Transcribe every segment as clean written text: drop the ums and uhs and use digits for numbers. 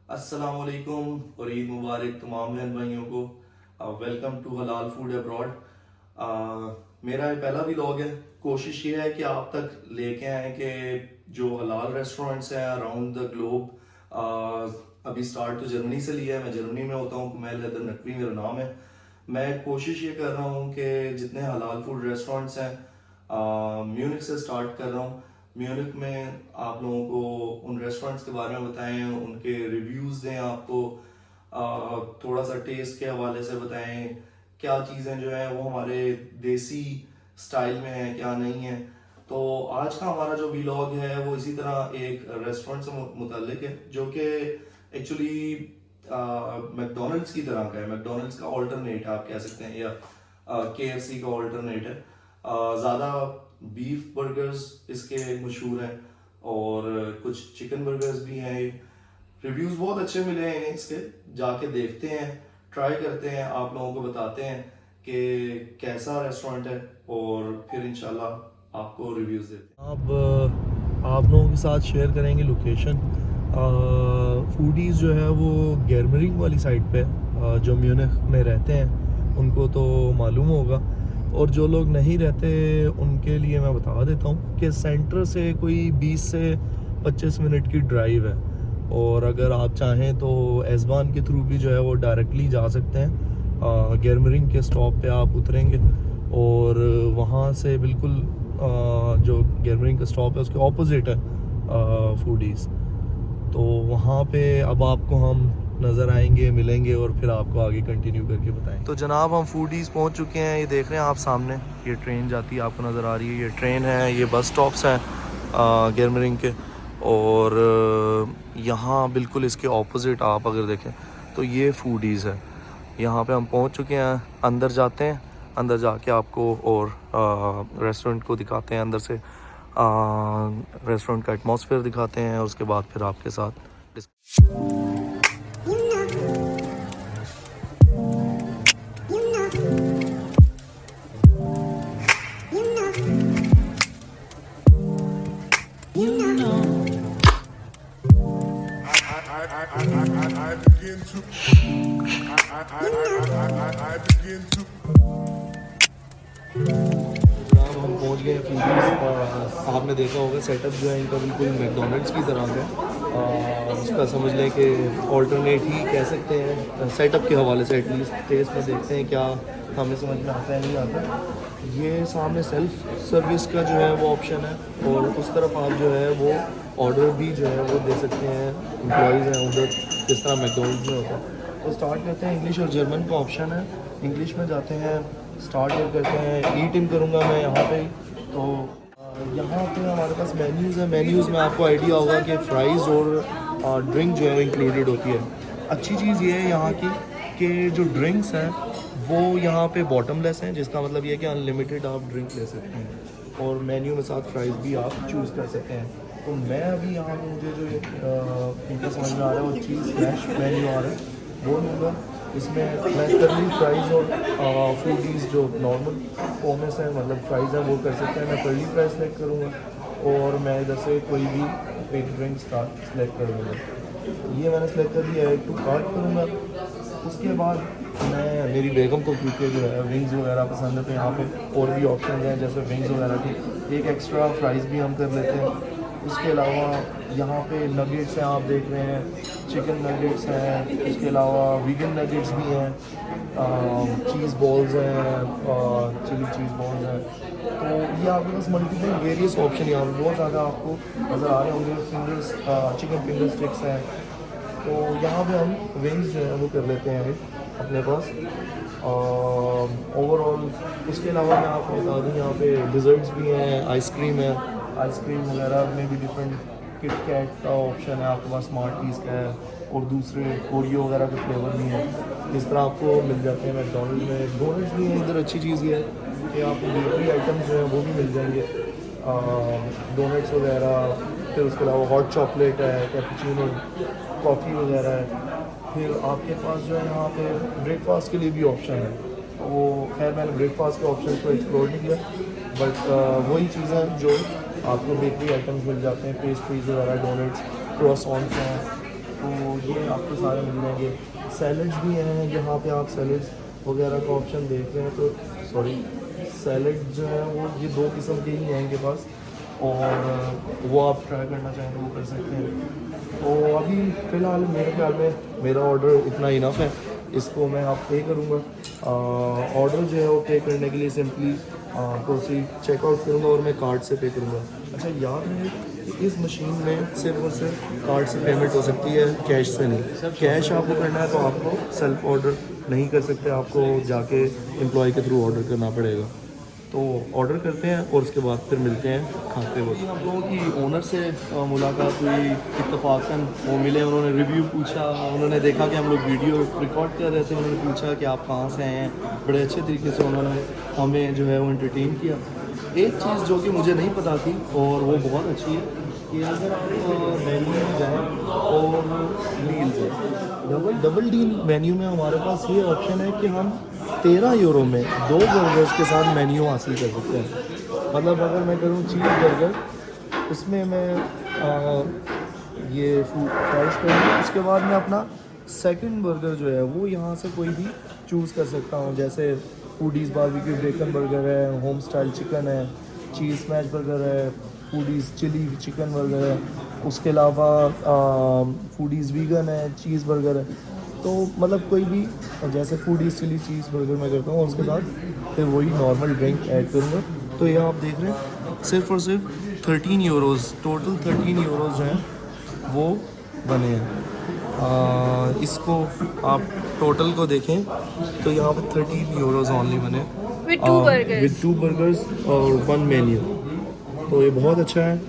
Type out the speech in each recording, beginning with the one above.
अस्सलामुअलैकुम और ईद मुबारक तमाम बहन भाइयों को। वेलकम टू हलाल फूड अब्रॉड। मेरा ये पहला व्लॉग है। कोशिश ये है कि आप तक लेके आए कि जो हलाल रेस्टोरेंट्स हैं अराउंड द ग्लोब। अभी स्टार्ट तो जर्मनी से लिया है, मैं जर्मनी में होता हूँ, कुमैल हैदर नकवी मेरा नाम है। मैं कोशिश ये कर रहा हूँ कि जितने हलाल फूड रेस्टोरेंट्स हैं म्यूनिख से स्टार्ट कर रहा हूँ। म्यूनिख में आप लोगों को उन रेस्टोरेंट्स के बारे में बताएं, उनके रिव्यूज़ दें, आपको थोड़ा सा टेस्ट के हवाले से बताएं क्या चीज़ें जो है वो हमारे देसी स्टाइल में है क्या नहीं है। तो आज का हमारा जो व्लॉग है वो इसी तरह एक रेस्टोरेंट से मुतल्लिक है जो कि एक्चुअली मैकडोनल्ड्स की तरह का है। मैकडोनल्ड्स का ऑल्टरनेट आप कह सकते हैं, या KFC का ऑल्टरनेट है। ज़्यादा बीफ बर्गर्स इसके मशहूर हैं और कुछ चिकन बर्गर्स भी हैं। रिव्यूज़ बहुत अच्छे मिले हैं इन्हें इसके, जाके देखते हैं, ट्राई करते हैं, आप लोगों को बताते हैं कि कैसा रेस्टोरेंट है और फिर इंशाल्लाह आपको रिव्यूज़ देते हैं। अब आप लोगों के साथ शेयर करेंगे लोकेशन। फूडीज़ जो है वो गेरमरिंग वाली साइड पे जो म्यूनिख में रहते हैं उनको तो मालूम होगा, और जो लोग नहीं रहते उनके लिए मैं बता देता हूँ कि सेंटर से कोई 20 से 25 मिनट की ड्राइव है, और अगर आप चाहें तो एज़बान के थ्रू भी जो है वो डायरेक्टली जा सकते हैं। गेरमरिंग के स्टॉप पे आप उतरेंगे और वहाँ से बिल्कुल जो गेरमरिंग का स्टॉप है उसके ऑपोजिट है फूडीज़। तो वहाँ पे अब आपको हम नज़र आएंगे, मिलेंगे और फिर आपको आगे कंटिन्यू करके बताएंगे। तो जनाब हम फूडीज़ पहुँच चुके हैं। ये देख रहे हैं आप सामने, ये ट्रेन जाती है, आपको नज़र आ रही है, ये ट्रेन है, ये बस स्टॉप्स हैं गेरमरिंग के। और यहाँ बिल्कुल इसके ऑपोजिट आप अगर देखें तो ये फूडीज़ है। यहाँ पे हम पहुँच चुके हैं, अंदर जाते हैं, अंदर जाके आपको और रेस्टोरेंट को दिखाते हैं, अंदर से रेस्टोरेंट का एटमॉस्फेयर दिखाते हैं और उसके बाद फिर आपके साथ हम पहुंच गए फूडीज़। आपने देखा होगा सेटअप जो है इनका बिल्कुल मैकडोनल्ड्स की तरह है। उसका समझ लें कि ऑल्टरनेट ही कह सकते हैं सेटअप के हवाले से। एटलीस्ट टेस्ट में देखते हैं क्या हमें समझ में आता है नहीं आता। ये सामने सेल्फ सर्विस का जो है वो ऑप्शन है, और उस तरफ आप जो है वो ऑर्डर भी जो है वो दे सकते हैं। एम्प्लॉयज़ हैं उधर जिस तरह मैकडोनल्ड्स में होता है। तो स्टार्ट करते हैं, इंग्लिश और जर्मन का ऑप्शन है। इंग्लिश में जाते हैं, स्टार्ट करते हैं, ईट इन करूँगा मैं यहाँ पे। तो यहाँ पे हमारे पास मेन्यूज़ है। मेन्यूज़ में आपको आइडिया होगा कि फ़्राइज़ और ड्रिंक जो है इंक्लूडेड होती है। अच्छी चीज़ ये है यहाँ की कि जो ड्रिंक्स हैं वो यहाँ पे बॉटमलेस हैं, जिसका मतलब ये है कि अनलिमिटेड आप ड्रिंक ले सकते हैं, और मेन्यू में साथ फ़्राइज़ भी आप चूज़ कर सकते हैं। तो मैं अभी यहाँ पे मुझे जो इनका समझ में आ रहा है वो चीज़ स्मैश मेन्यू आ रहा है वो लूँगा। इसमें मैं कर्ली फ्राइज़ और फूडीज़ जो नॉर्मल पोमेस हैं, मतलब फ्राइज़ हैं, वो कर सकते हैं। मैं कर्ली फ्राइज़ सेलेक्ट करूँगा और मैं इधर से कोई भी एक ड्रिंक सेलेक्ट कर लूँगा। ये मैंने सेलेक्ट कर दिया है, टू कार्ट करूँगा। उसके बाद मैं मेरी बेगम को क्योंकि जो है विंग्स वगैरह पसंद है, तो यहाँ पे और भी ऑप्शन हैं जैसे विंग्स वगैरह की, एक एक्स्ट्रा फ्राइज़ भी हम कर लेते हैं। उसके अलावा यहाँ पे नगेट्स हैं, आप देख रहे हैं, चिकन नगेट्स हैं। उसके अलावा वीगन नगेट्स भी हैं, चीज़ बॉल्स हैं, चिली चीज़ बॉल्स हैं। तो ये आपके पास मल्टीपल वेरियस ऑप्शन यहाँ पर बहुत ज़्यादा आपको नज़र आ रहे होंगे। फिंगर्स, चिकन फिंगर स्टिक्स हैं। तो यहाँ पे हम विंग्स जो है वो कर लेते हैं अपने पास। ओवरऑल उसके अलावा मैं आपको बता दूँ यहाँ पे डिज़र्ट्स भी हैं, आइसक्रीम है। आइसक्रीम वगैरह में भी डिफरेंट किट कैट का ऑप्शन है आपके पास, स्मार्टीज़ का है, और दूसरे ओरियो वगैरह के फ्लेवर भी हैं। इस तरह आपको मिल जाते हैं मैकडोनल्ड में। डोनट्स भी हैं इधर। अच्छी चीज़ ये है कि आपको बेकरी आइटम्स जो हैं वो भी मिल जाएंगे, डोनट्स वगैरह। फिर उसके अलावा हॉट चॉकलेट है, कैपुचिनो, कॉफ़ी वगैरह है। फिर आपके पास जो है यहाँ पे ब्रेकफास्ट के लिए भी ऑप्शन है। वो खैर मैंने ब्रेकफास्ट के ऑप्शन को एक्सप्लोर नहीं किया, बट वही चीज़ें जो आपको बेकरी आइटम्स मिल जाते हैं, पेस्ट्रीज वगैरह, डोनट्स, क्रॉसॉन्स हैं, तो ये आपको सारे मिल जाएंगे। सैलड्स भी हैं, यहाँ पे आप सैलड्स वगैरह का ऑप्शन देख रहे हैं तो सॉरी सैलड जो है वो ये 2 किस्म के ही हैं इनके पास, और वो आप ट्राई करना चाहें तो वो कर सकते हैं। तो अभी फ़िलहाल मेरे ख्याल में मेरा ऑर्डर इतना इनफ है, इसको मैं आप पे करूँगा। ऑर्डर जो है वो पे करने के लिए सिंपली प्रोसीड चेकआउट करूँगा और मैं कार्ड से पे करूँगा। अच्छा याद है कि इस मशीन में सिर्फ और सिर्फ कार्ड से पेमेंट हो सकती है, कैश से नहीं। कैश आपको करना है तो आपको सेल्फ ऑर्डर नहीं कर सकते, आपको जाके एम्प्लॉय के थ्रू ऑर्डर करना पड़ेगा। तो ऑर्डर करते हैं और उसके बाद फिर मिलते हैं खाते वक्त। हम लोगों की ओनर से मुलाकात हुई, इत्तफाकन वो मिले, उन्होंने रिव्यू पूछा, उन्होंने देखा कि हम लोग वीडियो रिकॉर्ड कर रहे थे, उन्होंने पूछा कि आप कहाँ से आए हैं। बड़े अच्छे तरीके से उन्होंने हमें जो है वो एंटरटेन किया। एक चीज़ जो कि मुझे नहीं पता थी और वो बहुत अच्छी है कि अगर आप मेन्यू में जाएँ और डील्स है डबल डील मेन्यू में हमारे पास ये ऑप्शन है कि हम 13 यूरो में 2 बर्गर्स के साथ मेन्यू हासिल कर सकते हैं। मतलब अगर मैं करूँ चीज़ बर्गर, उसमें मैं ये फ्राइज करूँ, उसके बाद मैं अपना सेकंड बर्गर जो है वो यहाँ से कोई भी चूज़ कर सकता हूँ। जैसे फूडीज़ बारबेक्यू बेकन बर्गर है, होम स्टाइल चिकन है, चीज़ स्मैश बर्गर है, फूडीज़ चिली चिकन बर्गर है, उसके अलावा फूडीज़ वीगन है, चीज़ बर्गर है। तो मतलब कोई भी जैसे फूडीज़ चिली चीज़ बर्गर मैं करता हूँ और उसके साथ फिर वही नॉर्मल ड्रिंक ऐड करूँगा। तो ये आप देख रहे हैं सिर्फ और सिर्फ 13 यूरोज़, टोटल 13 यूरोज़ जो हैं वो बने हैं। इसको आप टोटल को देखें तो यहाँ पे 13 यूरोज़ ऑनली बने विद 2 बर्गर्स और 1 मेन्यू। तो ये बहुत अच्छा है।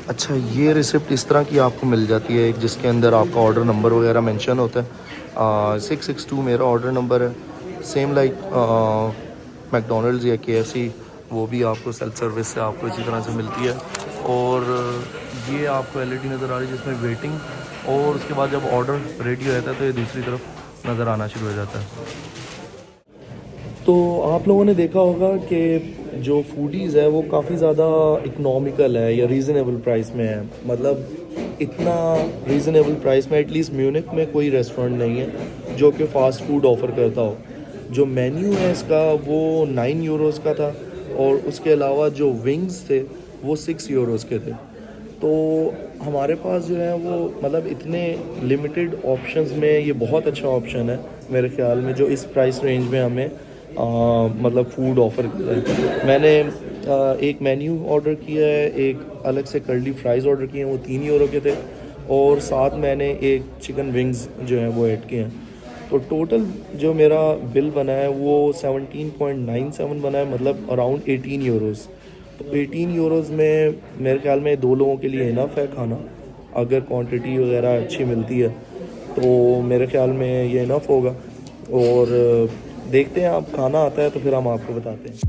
अच्छा ये रिसिप्ट इस तरह की आपको मिल जाती है, जिसके अंदर आपका ऑर्डर नंबर वगैरह मेंशन होता है। 662 मेरा ऑर्डर नंबर है। सेम लाइक मैकडोनल्ड्स या KFC, वो भी आपको सेल्फ सर्विस से आपको इसी तरह से मिलती है। और ये आपको LED नज़र आ रही है जिसमें वेटिंग, और उसके बाद जब ऑर्डर रेडी हो जाता है तो ये दूसरी तरफ नज़र आना शुरू हो जाता है। तो आप लोगों ने देखा होगा कि जो फूडीज़ है वो काफ़ी ज़्यादा इकोनॉमिकल है या रीज़नेबल प्राइस में है। मतलब इतना रीज़नेबल प्राइस में एटलीस्ट म्यूनिक में कोई रेस्टोरेंट नहीं है जो कि फ़ास्ट फूड ऑफ़र करता हो। जो मेन्यू है इसका वो 9 यूरोज़ का था, और उसके अलावा जो विंग्स थे वो 6 यूरोज़ के थे। तो हमारे पास जो है वो मतलब इतने लिमिटेड ऑप्शंस में ये बहुत अच्छा ऑप्शन है मेरे ख्याल में, जो इस प्राइस रेंज में हमें मतलब फूड ऑफ़र कर रहा है। मैंने एक मेन्यू ऑर्डर किया है, एक अलग से कर्ली फ्राइज़ ऑर्डर किए हैं, वो 3 यूरो के थे, और साथ मैंने एक चिकन विंग्स जो है वो ऐड किए हैं। तो टोटल जो मेरा बिल बना है वो 17.97 बना है, मतलब अराउंड 18 यूरोज़। तो 18 यूरोज़ में मेरे ख्याल में 2 लोगों के लिए इनफ है खाना, अगर क्वांटिटी वगैरह अच्छी मिलती है तो मेरे ख्याल में ये इनफ होगा। और देखते हैं, आप खाना आता है तो फिर हम आपको बताते हैं।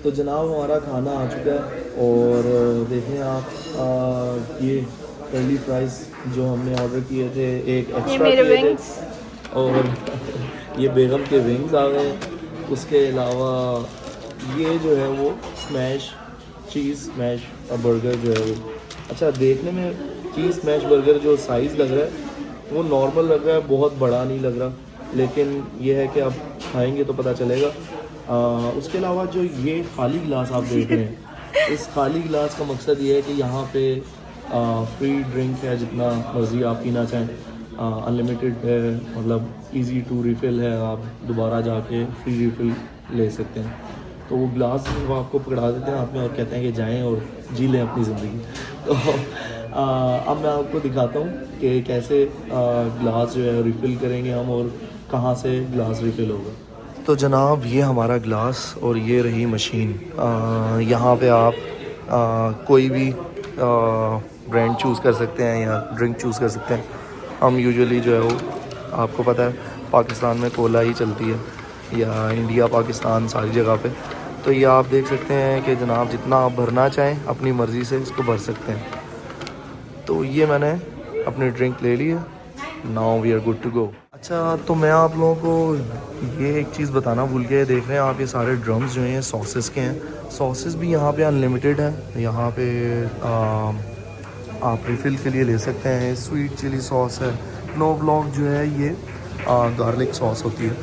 तो जनाब हमारा खाना आ चुका है, और देखें आप ये कर्ली फ्राइज़ जो हमने ऑर्डर किए थे, एक एक्स्ट्रा किए थे, और ये बेगम के विंग्स आ गए। उसके अलावा ये जो है वो स्मैश चीज़ स्मैश बर्गर जो है वो अच्छा देखने में चीज़ स्मैश बर्गर जो साइज़ लग रहा है वो नॉर्मल लग रहा है, बहुत बड़ा नहीं लग रहा, लेकिन ये है कि आप खाएंगे तो पता चलेगा। उसके अलावा जो ये खाली गिलास आप देख रहे हैं, इस खाली गिलास का मकसद ये है कि यहाँ पे फ्री ड्रिंक है, जितना मर्ज़ी आप पीना चाहें, अनलिमिटेड है, मतलब इजी टू रिफ़िल है, आप दोबारा जाके फ्री रिफ़िल ले सकते हैं। तो वो ग्लास वो आपको पकड़ा देते हैं हाथ में और कहते हैं कि जाएं और जी लें अपनी ज़िंदगी। तो अब मैं आपको दिखाता हूँ कि कैसे ग्लास जो है रिफ़िल करेंगे हम, और कहाँ से ग्लास रिफ़िल होगा। तो जनाब ये हमारा ग्लास और ये रही मशीन। यहाँ पे आप कोई भी ब्रांड चूज़ कर सकते हैं या ड्रिंक चूज़ कर सकते हैं। हम यूजुअली जो है वो आपको पता है पाकिस्तान में कोला ही चलती है, या इंडिया पाकिस्तान सारी जगह पे। तो ये आप देख सकते हैं कि जनाब जितना आप भरना चाहें अपनी मर्ज़ी से इसको भर सकते हैं। तो ये मैंने अपनी ड्रिंक ले ली है, now we are good to go. अच्छा तो मैं आप लोगों को ये एक चीज़ बताना भूल गया, देख रहे हैं आप ये सारे ड्रम्स जो हैं सॉसेस के हैं। सॉसेस भी यहाँ पे अनलिमिटेड है। यहाँ पे आप रिफ़िल के लिए ले सकते हैं। स्वीट चिली सॉस है। नो ब्लॉक जो है ये गार्लिक सॉस होती है,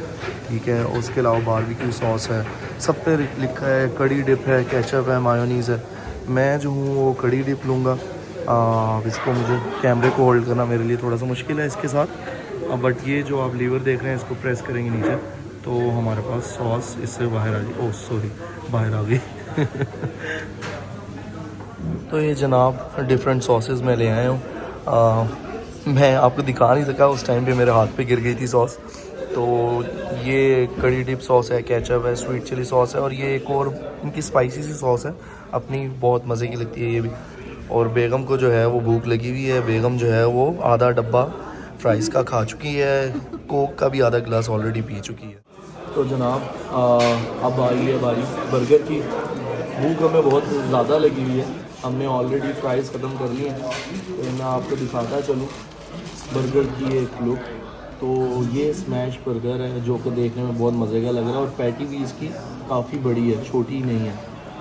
ठीक है। उसके अलावा बारबेक्यू सॉस है। सब पे लिखा है कड़ी डिप है, केचप है, मायोनीज़ है। मैं जो हूँ वो कड़ी डिप लूँगा। इसको मुझे कैमरे को होल्ड करना मेरे लिए थोड़ा सा मुश्किल है इसके साथ, बट ये जो आप लीवर देख रहे हैं इसको प्रेस करेंगे नीचे तो हमारे पास सॉस इससे बाहर आ गई। ओह सॉरी, बाहर आ गई। तो ये जनाब डिफरेंट सॉसेस मैं ले आया हूँ। मैं आपको दिखा नहीं सका, उस टाइम पे मेरे हाथ पे गिर गई थी सॉस। तो ये कड़ी डिप सॉस है, केचप है, स्वीट चिली सॉस है, और ये एक और इनकी स्पाइसी सी सॉस है अपनी, बहुत मज़े की लगती है ये भी। और बेगम को जो है वो भूख लगी हुई है। बेगम जो है वो आधा डब्बा फ्राइज़ का खा चुकी है, कोक का भी आधा गिलास ऑलरेडी पी चुकी है। तो जनाब अब आई है बारी बर्गर की। भूख हमें बहुत ज़्यादा लगी हुई है। हमने ऑलरेडी फ्राइज़ ख़त्म कर ली हैं, तो मैं आपको दिखाता चलूँ बर्गर की एक लुक। तो ये स्मैश बर्गर है जो कि देखने में बहुत मज़े का लग रहा है, और पैटी भी इसकी काफ़ी बड़ी है, छोटी नहीं है,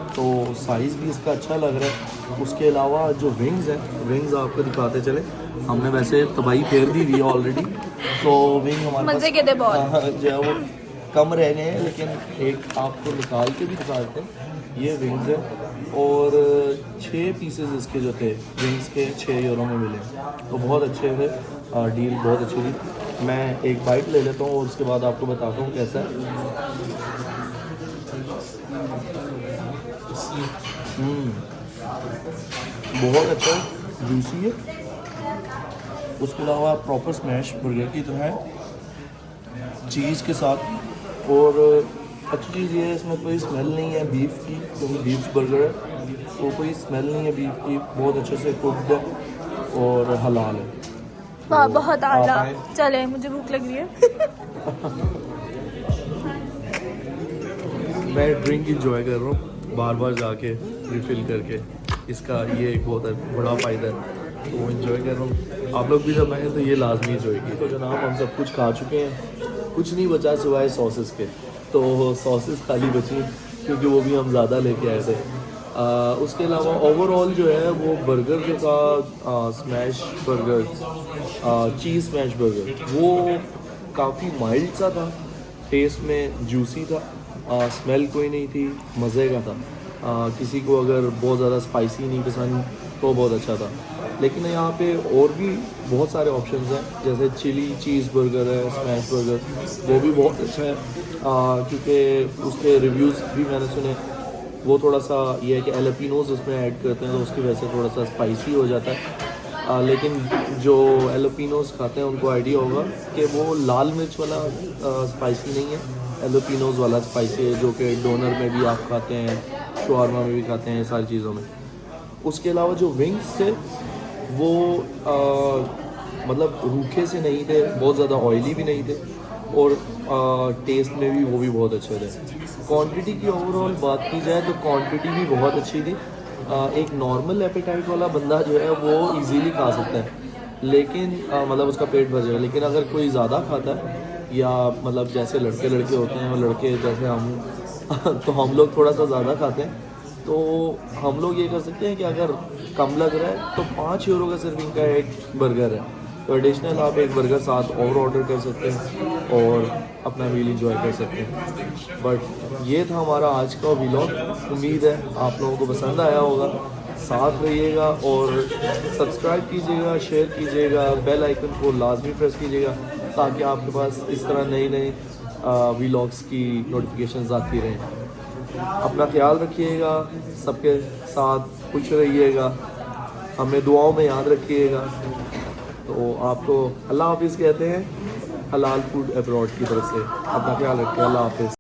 तो साइज़ भी इसका अच्छा लग रहा है। उसके अलावा जो विंग्स हैं, विंग्स आपको दिखाते चले। हमने वैसे तबाही फेर दी हुई है ऑलरेडी, तो विंग हमारे मज़े के थे बहुत। जो है वो कम रह गए हैं, लेकिन एक आपको निकाल के भी दिखा देते हैं। ये विंग्स है, और 6 पीसेस इसके जो थे विंग्स के 6 यूरो में मिले, तो बहुत अच्छे थे। डील बहुत अच्छी थी। मैं एक बाइट ले लेता हूँ और उसके बाद आपको बताता हूँ कैसा है। बहुत अच्छा है, जूसी है। उसके अलावा प्रॉपर स्मैश बर्गर की तरह है चीज़ के साथ। और अच्छी चीज़ ये है इसमें कोई स्मेल नहीं है बीफ की, क्योंकि बीफ बर्गर है तो कोई स्मेल नहीं है बीफ की। बहुत अच्छे से कुक्ड है और हलाल है। वाह, बहुत आला। चले, मुझे भूख लग रही है। मैं ड्रिंक इंजॉय कर रहा हूँ बार बार जाके रिफ़िल करके। इसका ये एक बहुत बड़ा फ़ायदा है, तो इंजॉय कर रहा हूँ। आप लोग भी जब आए तो ये लाजमी इंजॉय की। तो जनाब हम सब कुछ खा चुके हैं, कुछ नहीं बचा सिवाय सॉसेस के। तो सॉसेस खाली बची क्योंकि वो भी हम ज़्यादा लेके आए थे। उसके अलावा ओवरऑल जो है वो बर्गर जो था स्मैश बर्गर, चीज़ स्मैश बर्गर, वो काफ़ी माइल्ड सा था, टेस्ट में जूसी था, स्मेल कोई नहीं थी, मज़े का था। किसी को अगर बहुत ज़्यादा स्पाइसी नहीं पसंद तो बहुत अच्छा था। लेकिन यहाँ पे और भी बहुत सारे ऑप्शंस हैं, जैसे चिली चीज़ बर्गर है, स्मैश बर्गर, वो भी बहुत अच्छा है। क्योंकि उसके रिव्यूज़ भी मैंने सुने, वो थोड़ा सा ये है कि एलोपिनोज उसमें ऐड करते हैं तो उसकी वजह से थोड़ा सा स्पाइसी हो जाता है। लेकिन जो एलोपिनोज खाते हैं उनको आइडिया होगा कि वो लाल मिर्च वाला स्पाइसी नहीं है, एलोपिनोज वाला स्पाइसी है, जो कि डोनर में भी आप खाते हैं, शवारमा में भी खाते हैं, सारी चीज़ों में। उसके अलावा जो विंग्स थे वो मतलब रूखे से नहीं थे, बहुत ज़्यादा ऑयली भी नहीं थे, और टेस्ट में भी वो भी बहुत अच्छे थे। क्वांटिटी की ओवरऑल बात की जाए तो क्वांटिटी भी बहुत अच्छी थी। एक नॉर्मल एपेटाइट वाला बंदा जो है वो इजीली खा सकता है, लेकिन मतलब उसका पेट भर जाएगा। लेकिन अगर कोई ज़्यादा खाता है, या मतलब जैसे लड़के होते हैं, और लड़के जैसे हम तो हम लोग थोड़ा सा ज़्यादा खाते हैं, तो हम लोग ये कर सकते हैं कि अगर कम लग रहा है तो 5 यूरो का सर्विंग का एक बर्गर है, तो एडिशनल आप एक बर्गर साथ और ऑर्डर कर सकते हैं और अपना मील इंजॉय कर सकते हैं। बट ये था हमारा आज का व्लॉग। उम्मीद है आप लोगों को पसंद आया होगा। साथ रहिएगा और सब्सक्राइब कीजिएगा, शेयर कीजिएगा, बेल आइकन को लाजमी प्रेस कीजिएगा, ताकि आपके पास इस तरह नई नई व्लॉग्स की नोटिफिकेशंस आती रहें। अपना ख्याल रखिएगा, सबके साथ खुश रहिएगा, हमें दुआओं में याद रखिएगा। तो आपको अल्लाह हाफिज़ कहते हैं हलाल फूड अब्रॉड की तरफ से। अपना ख्याल रखिए। अल्लाह हाफिज़।